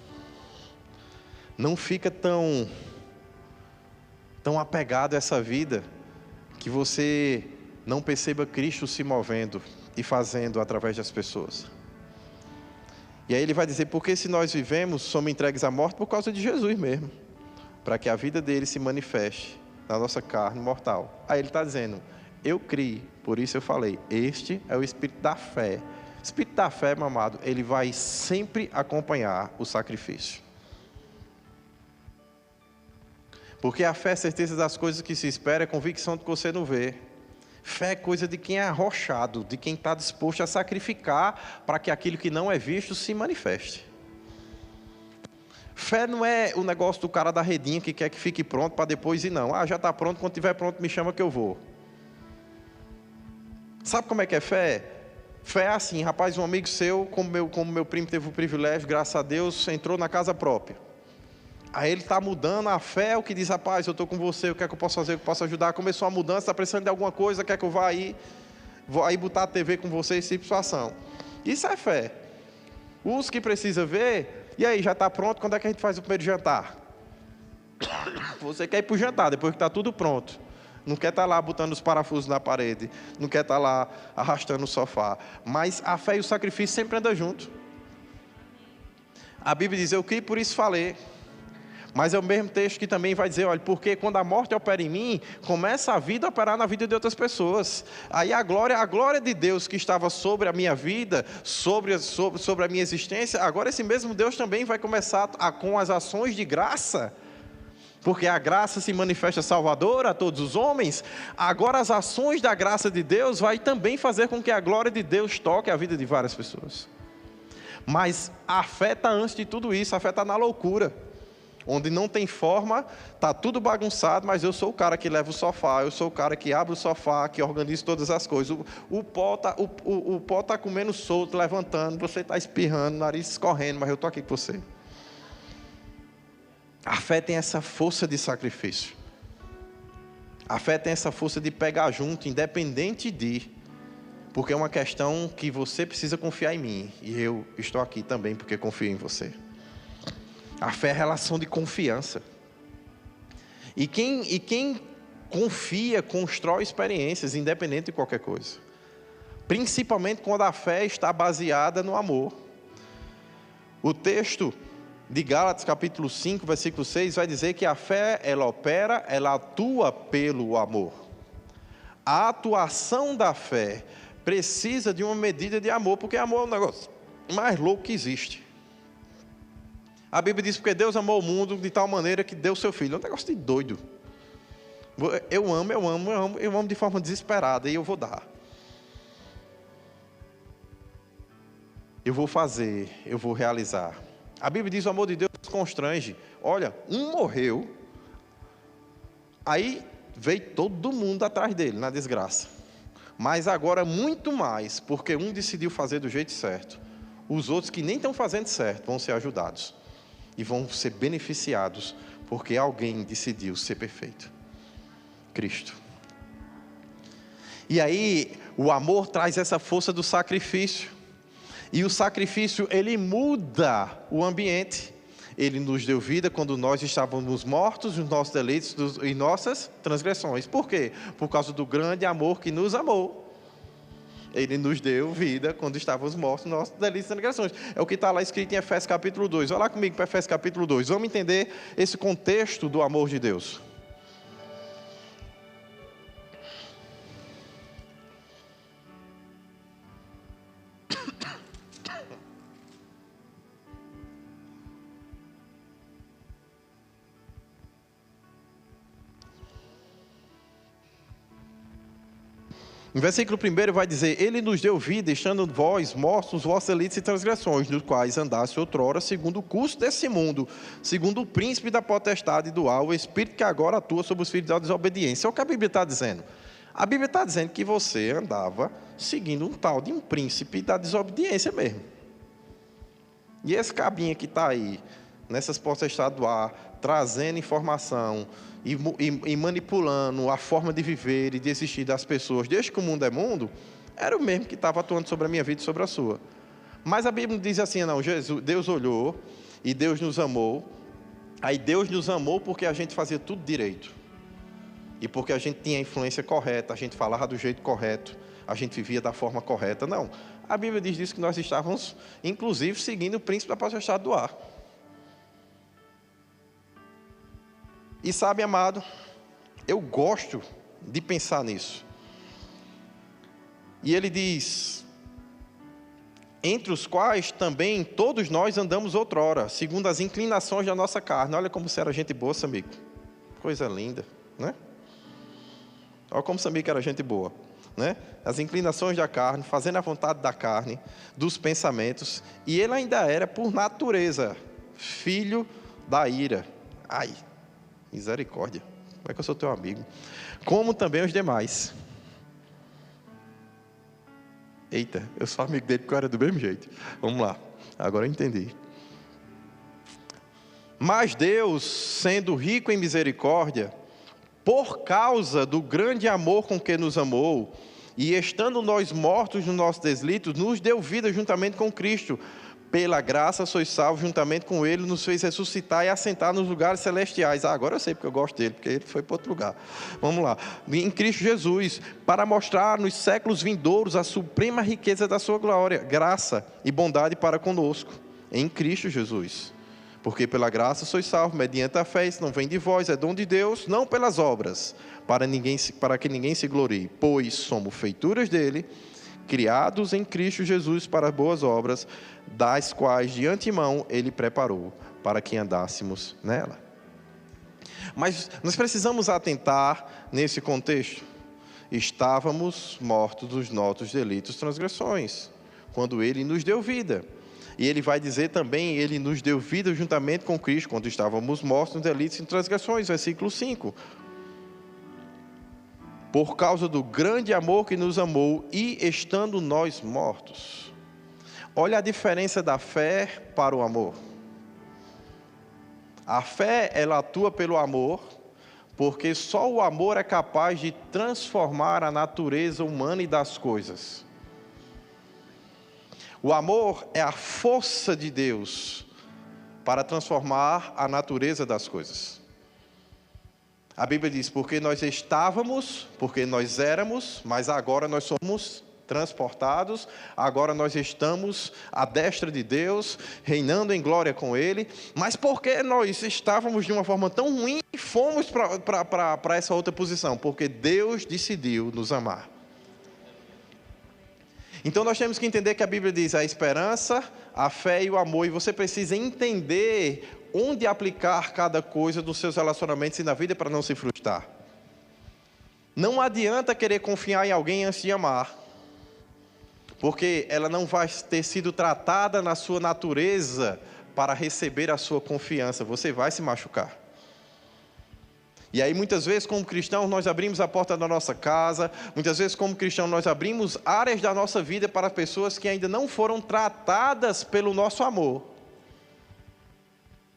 [SPEAKER 1] Não fica tão apegado a essa vida que você não perceba Cristo se movendo e fazendo através das pessoas. E aí ele vai dizer, porque se nós vivemos, somos entregues à morte por causa de Jesus mesmo, para que a vida dele se manifeste na nossa carne mortal. Aí ele está dizendo, eu criei, por isso eu falei, este é o Espírito da fé. O Espírito da fé, meu amado, ele vai sempre acompanhar o sacrifício. Porque a fé é a certeza das coisas que se espera, é convicção do que você não vê. Fé é coisa de quem é arrochado, de quem está disposto a sacrificar para que aquilo que não é visto se manifeste. Fé não é o negócio do cara da redinha que quer que fique pronto para depois ir não. Já está pronto, quando estiver pronto me chama que eu vou. Sabe como é que é fé? Fé é assim, rapaz, um amigo seu, como meu primo teve o privilégio, graças a Deus, entrou na casa própria. Aí ele está mudando, a fé é o que diz, rapaz, eu estou com você, o que é que eu posso fazer, o que eu posso ajudar? Começou a mudança, está precisando de alguma coisa, quer que eu vá aí, vou aí botar a TV com você, esse tipo de situação. Isso é fé. Os que precisa ver, e aí, já está pronto, quando é que a gente faz o primeiro jantar? Você quer ir para o jantar, depois que está tudo pronto. Não quer estar lá botando os parafusos na parede. Não quer estar lá arrastando o sofá. Mas a fé e o sacrifício sempre andam juntos. A Bíblia diz, eu criei, por isso falei. Mas é o mesmo texto que também vai dizer, olha, porque quando a morte opera em mim, começa a vida a operar na vida de outras pessoas. Aí a glória de Deus que estava sobre a minha vida, sobre a minha existência, agora esse mesmo Deus também vai começar com as ações de graça. Porque a graça se manifesta salvadora a todos os homens. Agora as ações da graça de Deus vai também fazer com que a glória de Deus toque a vida de várias pessoas. Mas a fé está antes de tudo isso, a fé está na loucura. Onde não tem forma, está tudo bagunçado, mas eu sou o cara que leva o sofá, eu sou o cara que abre o sofá, que organiza todas as coisas. O pó está comendo solto, levantando, você está espirrando, nariz escorrendo, mas eu estou aqui com você. A fé tem essa força de sacrifício. A fé tem essa força de pegar junto, independente de... Porque é uma questão que você precisa confiar em mim. E eu estou aqui também porque confio em você. A fé é relação de confiança. E quem confia, constrói experiências, independente de qualquer coisa. Principalmente quando a fé está baseada no amor. O texto de Gálatas capítulo 5, versículo 6, vai dizer que a fé, ela opera, ela atua pelo amor. A atuação da fé precisa de uma medida de amor, porque amor é um negócio mais louco que existe. A Bíblia diz, porque Deus amou o mundo de tal maneira que deu seu filho. É um negócio de doido. Eu amo de forma desesperada e eu vou dar. Eu vou fazer, eu vou realizar. A Bíblia diz, o amor de Deus constrange. Olha, um morreu, aí veio todo mundo atrás dele, na desgraça. Mas agora muito mais, porque um decidiu fazer do jeito certo. Os outros que nem estão fazendo certo vão ser ajudados. E vão ser beneficiados, porque alguém decidiu ser perfeito. Cristo. E aí, o amor traz essa força do sacrifício. E o sacrifício, ele muda o ambiente. Ele nos deu vida quando nós estávamos mortos, nos nossos delitos e nossas transgressões. Por quê? Por causa do grande amor que nos amou. Ele nos deu vida quando estávamos mortos, nos nossos delitos e transgressões. É o que está lá escrito em Efésios capítulo 2. Olha lá comigo para Efésios capítulo 2. Vamos entender esse contexto do amor de Deus. No versículo 1 vai dizer, ele nos deu vida, estando vós mortos, os vossos delitos e transgressões, nos quais andaste outrora, segundo o curso desse mundo, segundo o príncipe da potestade do ar, o espírito que agora atua sobre os filhos da desobediência. É o que a Bíblia está dizendo. A Bíblia está dizendo que você andava seguindo um tal de um príncipe da desobediência mesmo. E esse cabinho que está aí, nessas potestades do ar, trazendo informação e manipulando a forma de viver e de existir das pessoas, desde que o mundo é mundo, era o mesmo que estava atuando sobre a minha vida e sobre a sua. Mas a Bíblia diz assim, não, Deus olhou e Deus nos amou. Aí Deus nos amou porque a gente fazia tudo direito. E porque a gente tinha a influência correta, a gente falava do jeito correto, a gente vivia da forma correta. Não, a Bíblia diz disso que nós estávamos, inclusive, seguindo o príncipe da potestade do ar. E sabe, amado, eu gosto de pensar nisso. E ele diz, entre os quais também todos nós andamos outrora, segundo as inclinações da nossa carne. Olha como você era gente boa, amigo. Coisa linda, né? Olha como Samir era gente boa, né? As inclinações da carne, fazendo a vontade da carne, dos pensamentos. E ele ainda era, por natureza, filho da ira. Ai, misericórdia, como é que eu sou teu amigo? Como também os demais. Eita, eu sou amigo dele porque eu era do mesmo jeito. Vamos lá, agora eu entendi. Mas Deus, sendo rico em misericórdia, por causa do grande amor com que nos amou, e estando nós mortos nos nossos deslitos, nos deu vida juntamente com Cristo. Pela graça sois salvos, juntamente com Ele nos fez ressuscitar e assentar nos lugares celestiais. Agora eu sei porque eu gosto dele, porque ele foi para outro lugar. Vamos lá. Em Cristo Jesus, para mostrar nos séculos vindouros a suprema riqueza da sua glória, graça e bondade para conosco, em Cristo Jesus. Porque pela graça sois salvos, mediante a fé, isso não vem de vós, é dom de Deus, não pelas obras, para que ninguém se glorie, pois somos feituras dele, criados em Cristo Jesus para boas obras, das quais de antemão Ele preparou para que andássemos nela. Mas nós precisamos atentar nesse contexto. Estávamos mortos dos nossos delitos e transgressões, quando Ele nos deu vida. E Ele vai dizer também, Ele nos deu vida juntamente com Cristo, quando estávamos mortos nos delitos e transgressões, versículo 5. Por causa do grande amor que nos amou, e estando nós mortos. Olha a diferença da fé para o amor. A fé, ela atua pelo amor, porque só o amor é capaz de transformar a natureza humana e das coisas. O amor é a força de Deus para transformar a natureza das coisas. A Bíblia diz, porque nós estávamos, porque nós éramos, mas agora nós somos transportados, agora nós estamos à destra de Deus, reinando em glória com Ele, mas porque nós estávamos de uma forma tão ruim e fomos para essa outra posição? Porque Deus decidiu nos amar. Então nós temos que entender que a Bíblia diz a esperança, a fé e o amor, e você precisa entender onde aplicar cada coisa dos seus relacionamentos e na vida para não se frustrar. Não adianta querer confiar em alguém antes de amar, porque ela não vai ter sido tratada na sua natureza para receber a sua confiança, você vai se machucar. E aí muitas vezes como cristãos nós abrimos a porta da nossa casa, muitas vezes como cristãos nós abrimos áreas da nossa vida para pessoas que ainda não foram tratadas pelo nosso amor.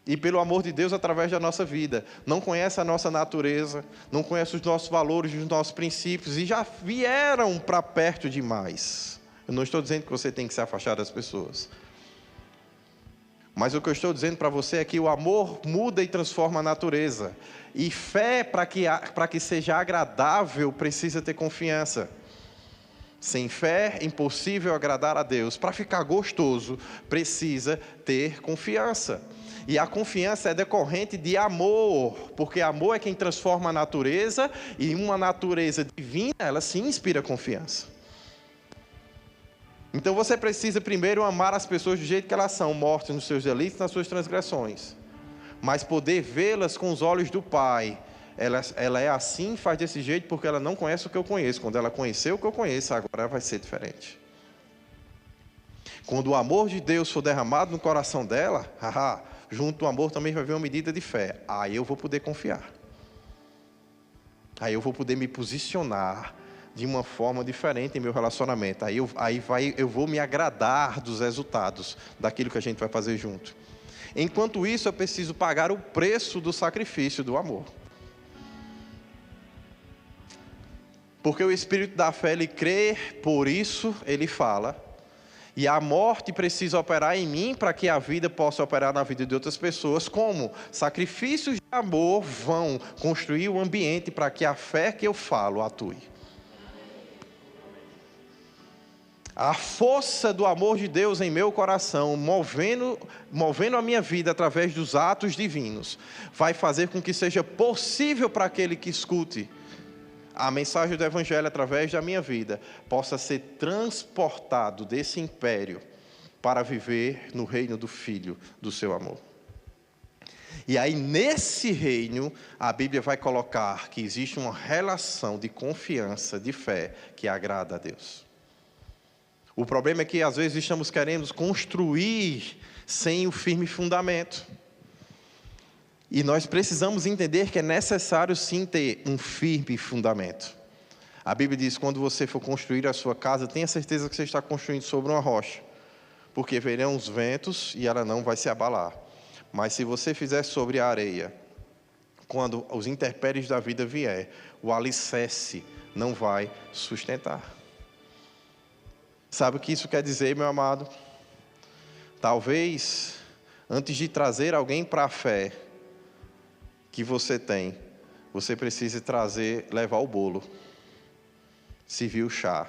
[SPEAKER 1] E pelo amor de Deus através da nossa vida. Não conhece a nossa natureza, não conhece os nossos valores, os nossos princípios, e já vieram para perto demais. Eu não estou dizendo que você tem que se afastar das pessoas. Mas o que eu estou dizendo para você é que o amor muda e transforma a natureza. E fé, para que seja agradável, precisa ter confiança. Sem fé, é impossível agradar a Deus. Para ficar gostoso, precisa ter confiança. E a confiança é decorrente de amor, porque amor é quem transforma a natureza, e uma natureza divina, ela se inspira confiança. Então você precisa primeiro amar as pessoas do jeito que elas são, mortas nos seus delitos, nas suas transgressões. Mas poder vê-las com os olhos do Pai. Ela é assim, faz desse jeito, porque ela não conhece o que eu conheço. Quando ela conheceu o que eu conheço, agora vai ser diferente. Quando o amor de Deus for derramado no coração dela, junto ao amor também vai vir uma medida de fé. Aí eu vou poder confiar. Aí eu vou poder me posicionar de uma forma diferente em meu relacionamento. Eu vou me agradar dos resultados daquilo que a gente vai fazer junto. Enquanto isso, eu preciso pagar o preço do sacrifício do amor. Porque o Espírito da fé, ele crê, por isso ele fala. E a morte precisa operar em mim para que a vida possa operar na vida de outras pessoas. Como? Sacrifícios de amor vão construir o ambiente para que a fé que eu falo atue. A força do amor de Deus em meu coração, movendo a minha vida através dos atos divinos, vai fazer com que seja possível para aquele que escute a mensagem do Evangelho através da minha vida, possa ser transportado desse império para viver no reino do Filho do seu amor. E aí nesse reino, a Bíblia vai colocar que existe uma relação de confiança, de fé, que agrada a Deus. O problema é que às vezes estamos querendo construir sem o firme fundamento. E nós precisamos entender que é necessário sim ter um firme fundamento. A Bíblia diz, quando você for construir a sua casa, tenha certeza que você está construindo sobre uma rocha. Porque virão os ventos e ela não vai se abalar. Mas se você fizer sobre a areia, quando os intempéries da vida vier, o alicerce não vai sustentar. Sabe o que isso quer dizer, meu amado? Talvez, antes de trazer alguém para a fé que você tem, você precise levar o bolo, servir o chá.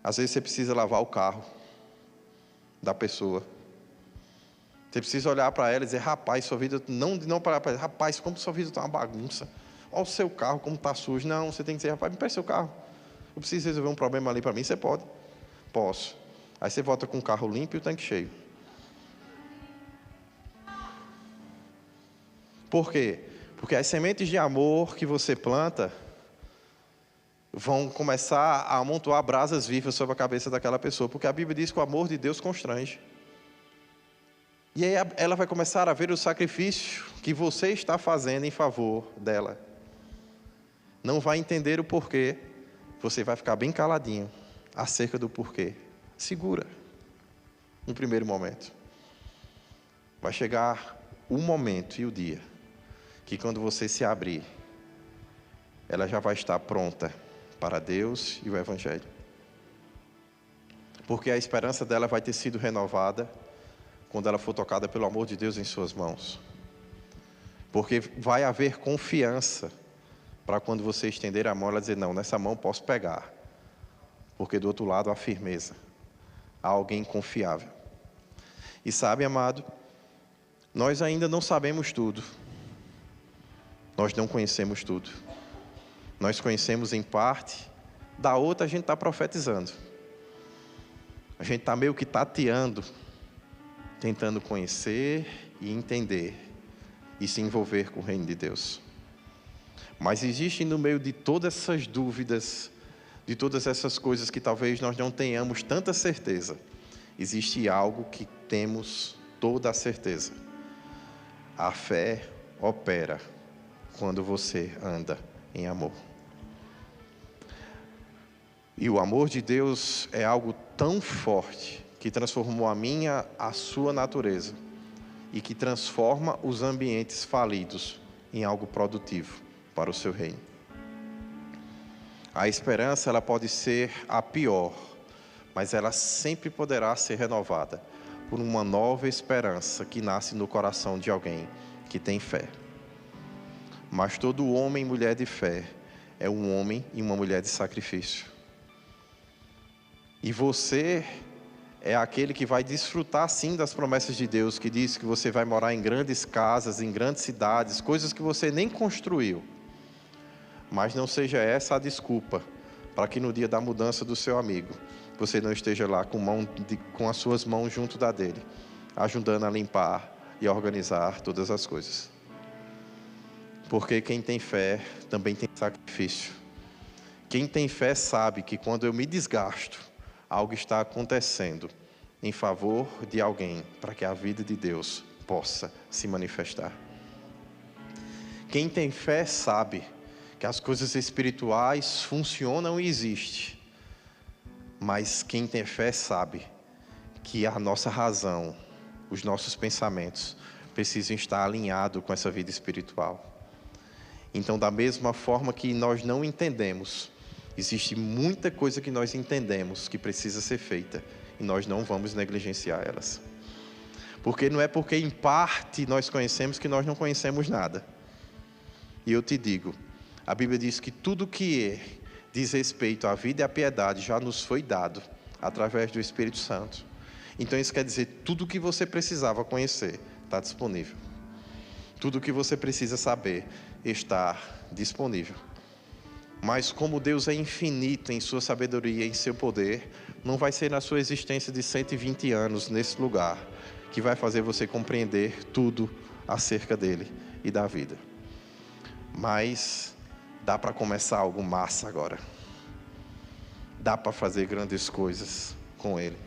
[SPEAKER 1] Às vezes você precisa lavar o carro da pessoa. Você precisa olhar para ela e dizer: rapaz, sua vida, não parar para ela, rapaz, como sua vida está uma bagunça. Olha o seu carro, como está sujo. Não, você tem que dizer: rapaz, me presta seu carro. Eu preciso resolver um problema ali para mim. Você pode? Posso. Aí você volta com o carro limpo e o tanque cheio. Por quê? Porque as sementes de amor que você planta vão começar a amontoar brasas vivas sobre a cabeça daquela pessoa. Porque a Bíblia diz que o amor de Deus constrange. E aí ela vai começar a ver o sacrifício que você está fazendo em favor dela. Não vai entender o porquê. Você vai ficar bem caladinho acerca do porquê. Segura. No primeiro momento. Vai chegar o momento e o dia que, quando você se abrir, ela já vai estar pronta para Deus e o Evangelho. Porque a esperança dela vai ter sido renovada quando ela for tocada pelo amor de Deus em suas mãos. Porque vai haver confiança para quando você estender a mão, ela dizer: não, nessa mão posso pegar. Porque do outro lado há firmeza, há alguém confiável. E sabe, amado, nós ainda não sabemos tudo. Nós não conhecemos tudo. Nós conhecemos em parte, da outra a gente está profetizando. A gente está meio que tateando, tentando conhecer e entender e se envolver com o reino de Deus. Mas existe no meio de todas essas dúvidas, de todas essas coisas que talvez nós não tenhamos tanta certeza, existe algo que temos toda a certeza. A fé opera quando você anda em amor. E o amor de Deus é algo tão forte que transformou a sua natureza e que transforma os ambientes falidos em algo produtivo para o seu reino. A esperança, ela pode ser a pior, mas ela sempre poderá ser renovada por uma nova esperança que nasce no coração de alguém que tem fé. Mas todo homem e mulher de fé é um homem e uma mulher de sacrifício. E você é aquele que vai desfrutar sim das promessas de Deus, que diz que você vai morar em grandes casas, em grandes cidades, coisas que você nem construiu. Mas não seja essa a desculpa para que no dia da mudança do seu amigo, você não esteja lá com as suas mãos junto da dele, ajudando a limpar e a organizar todas as coisas. Porque quem tem fé também tem sacrifício. Quem tem fé sabe que quando eu me desgasto, algo está acontecendo em favor de alguém, para que a vida de Deus possa se manifestar. Quem tem fé sabe que as coisas espirituais funcionam e existem. Mas quem tem fé sabe que a nossa razão, os nossos pensamentos, precisam estar alinhados com essa vida espiritual. Então, da mesma forma que nós não entendemos, existe muita coisa que nós entendemos que precisa ser feita e nós não vamos negligenciar elas. Porque não é porque em parte nós conhecemos que nós não conhecemos nada. E eu te digo, a Bíblia diz que tudo que diz respeito à vida e à piedade já nos foi dado através do Espírito Santo. Então isso quer dizer, tudo o que você precisava conhecer está disponível. Tudo o que você precisa saber está disponível. Mas como Deus é infinito em sua sabedoria e em seu poder, não vai ser na sua existência de 120 anos nesse lugar que vai fazer você compreender tudo acerca dele e da vida. Mas dá para começar algo massa agora. Dá para fazer grandes coisas com ele.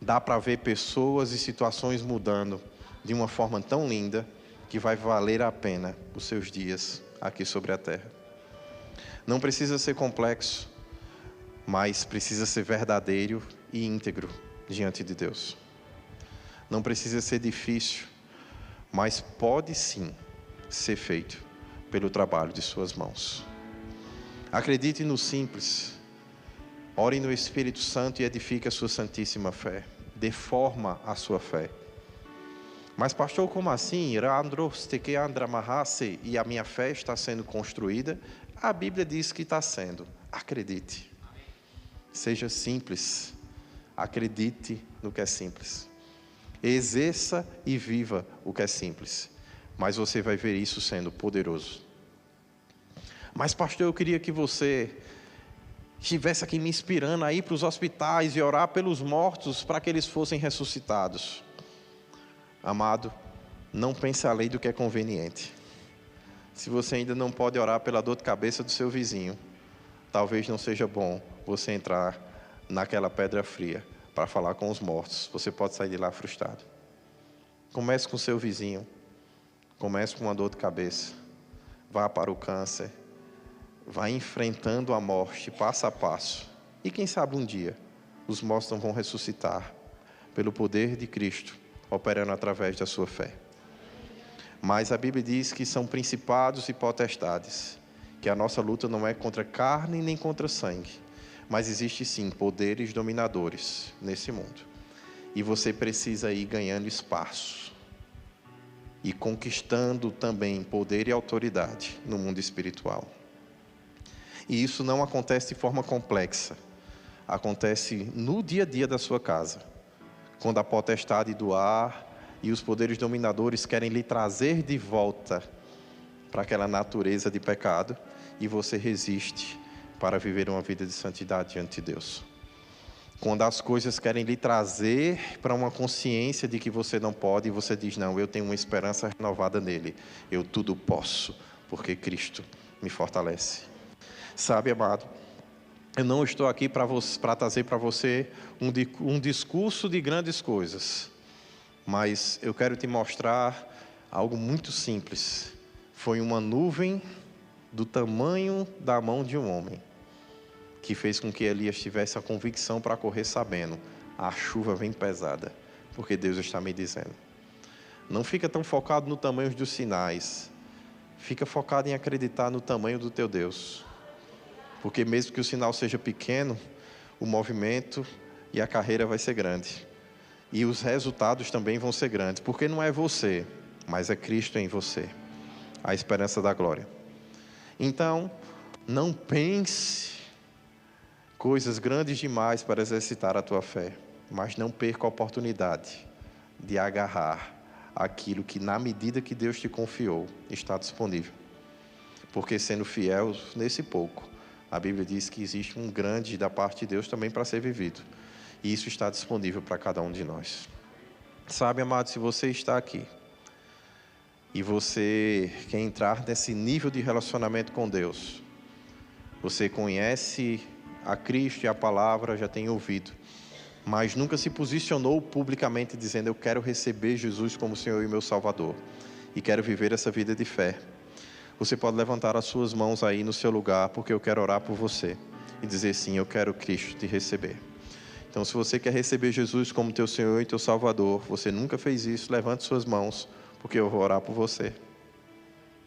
[SPEAKER 1] Dá para ver pessoas e situações mudando de uma forma tão linda que vai valer a pena os seus dias aqui sobre a terra. Não precisa ser complexo, mas precisa ser verdadeiro e íntegro diante de Deus. Não precisa ser difícil, mas pode sim ser feito pelo trabalho de suas mãos. Acredite no simples, Ore no Espírito Santo e edifique a sua santíssima fé. Dê forma à sua fé. Mas pastor, como assim? E a minha fé está sendo construída? A Bíblia diz que está sendo. Acredite. Seja simples. Acredite no que é simples. Exerça e viva o que é simples. Mas você vai ver isso sendo poderoso. Mas pastor, eu queria que você estivesse aqui me inspirando a ir para os hospitais e orar pelos mortos para que eles fossem ressuscitados. Amado, não pense além do que é conveniente. Se você ainda não pode orar pela dor de cabeça do seu vizinho, talvez não seja bom você entrar naquela pedra fria para falar com os mortos. Você pode sair de lá frustrado. Comece com o seu vizinho. Comece com uma dor de cabeça. Vá para o câncer. Vá enfrentando a morte passo a passo. E quem sabe um dia os mortos não vão ressuscitar pelo poder de Cristo, operando através da sua fé. Mas a Bíblia diz que são principados e potestades, que a nossa luta não é contra carne nem contra sangue, mas existe sim poderes dominadores nesse mundo. E você precisa ir ganhando espaço e conquistando também poder e autoridade no mundo espiritual. E isso não acontece de forma complexa. Acontece no dia a dia da sua casa. Quando a potestade do ar e os poderes dominadores querem lhe trazer de volta para aquela natureza de pecado, e você resiste para viver uma vida de santidade diante de Deus. Quando as coisas querem lhe trazer para uma consciência de que você não pode, e você diz, não, eu tenho uma esperança renovada nele. Eu tudo posso, porque Cristo me fortalece. Sabe, amado, eu não estou aqui para trazer para você um discurso de grandes coisas, mas eu quero te mostrar algo muito simples. Foi uma nuvem do tamanho da mão de um homem que fez com que Elias tivesse a convicção para correr sabendo, a chuva vem pesada, porque Deus está me dizendo. Não fica tão focado no tamanho dos sinais, fica focado em acreditar no tamanho do teu Deus. Porque mesmo que o sinal seja pequeno, o movimento e a carreira vai ser grande. E os resultados também vão ser grandes. Porque não é você, mas é Cristo em você. A esperança da glória. Então, não pense coisas grandes demais para exercitar a tua fé. Mas não perca a oportunidade de agarrar aquilo que, na medida que Deus te confiou, está disponível. Porque sendo fiel nesse pouco, a Bíblia diz que existe um grande da parte de Deus também para ser vivido. E isso está disponível para cada um de nós. Sabe, amado, se você está aqui e você quer entrar nesse nível de relacionamento com Deus, você conhece a Cristo e a palavra, já tem ouvido, mas nunca se posicionou publicamente dizendo, eu quero receber Jesus como Senhor e meu Salvador, e quero viver essa vida de fé. Você pode levantar as suas mãos aí no seu lugar, porque eu quero orar por você. E dizer sim, eu quero Cristo te receber. Então, se você quer receber Jesus como teu Senhor e teu Salvador, você nunca fez isso, levante suas mãos, porque eu vou orar por você.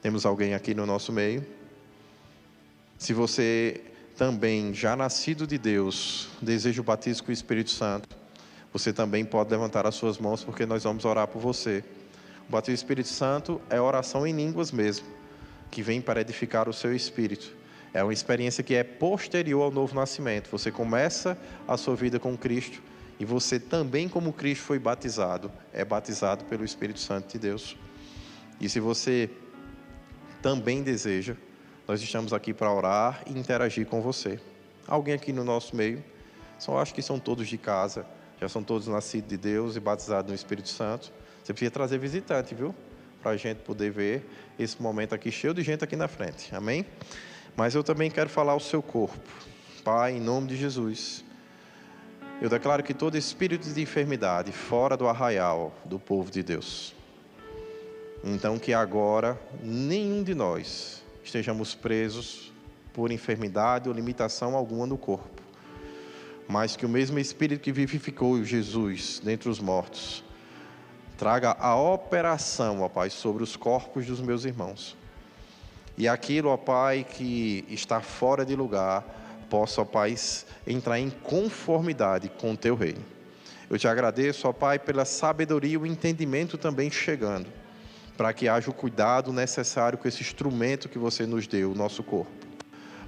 [SPEAKER 1] Temos alguém aqui no nosso meio? Se você também, já nascido de Deus, deseja o batismo com o Espírito Santo, você também pode levantar as suas mãos, porque nós vamos orar por você. O batismo do Espírito Santo é oração em línguas mesmo, que vem para edificar o seu espírito. É uma experiência que é posterior ao novo nascimento. Você começa a sua vida com Cristo e você também, como Cristo foi batizado, é batizado pelo Espírito Santo de Deus. E se você também deseja, nós estamos aqui para orar e interagir com você. Alguém aqui no nosso meio, só acho que são todos de casa, já são todos nascidos de Deus e batizados no Espírito Santo. Você precisa trazer visitante, viu? Para a gente poder ver esse momento aqui cheio de gente aqui na frente, amém? Mas eu também quero falar ao seu corpo. Pai, em nome de Jesus, eu declaro que todo espírito de enfermidade fora do arraial do povo de Deus, então que agora nenhum de nós estejamos presos por enfermidade ou limitação alguma no corpo, mas que o mesmo Espírito que vivificou Jesus dentre os mortos traga a operação, ó Pai, sobre os corpos dos meus irmãos. E aquilo, ó Pai, que está fora de lugar, possa, ó Pai, entrar em conformidade com o Teu reino. Eu te agradeço, ó Pai, pela sabedoria e o entendimento também chegando, para que haja o cuidado necessário com esse instrumento que você nos deu, o nosso corpo,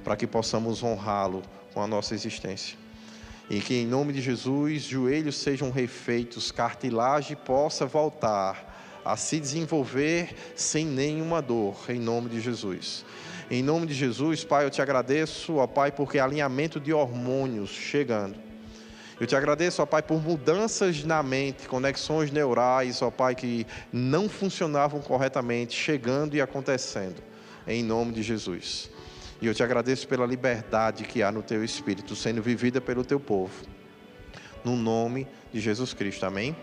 [SPEAKER 1] para que possamos honrá-lo com a nossa existência. E que em nome de Jesus, joelhos sejam refeitos, cartilagem possa voltar a se desenvolver sem nenhuma dor, em nome de Jesus. Em nome de Jesus, Pai, eu te agradeço, ó Pai, porque alinhamento de hormônios chegando. Eu te agradeço, ó Pai, por mudanças na mente, conexões neurais, ó Pai, que não funcionavam corretamente, chegando e acontecendo, em nome de Jesus. E eu te agradeço pela liberdade que há no Teu Espírito, sendo vivida pelo Teu povo. No nome de Jesus Cristo, amém?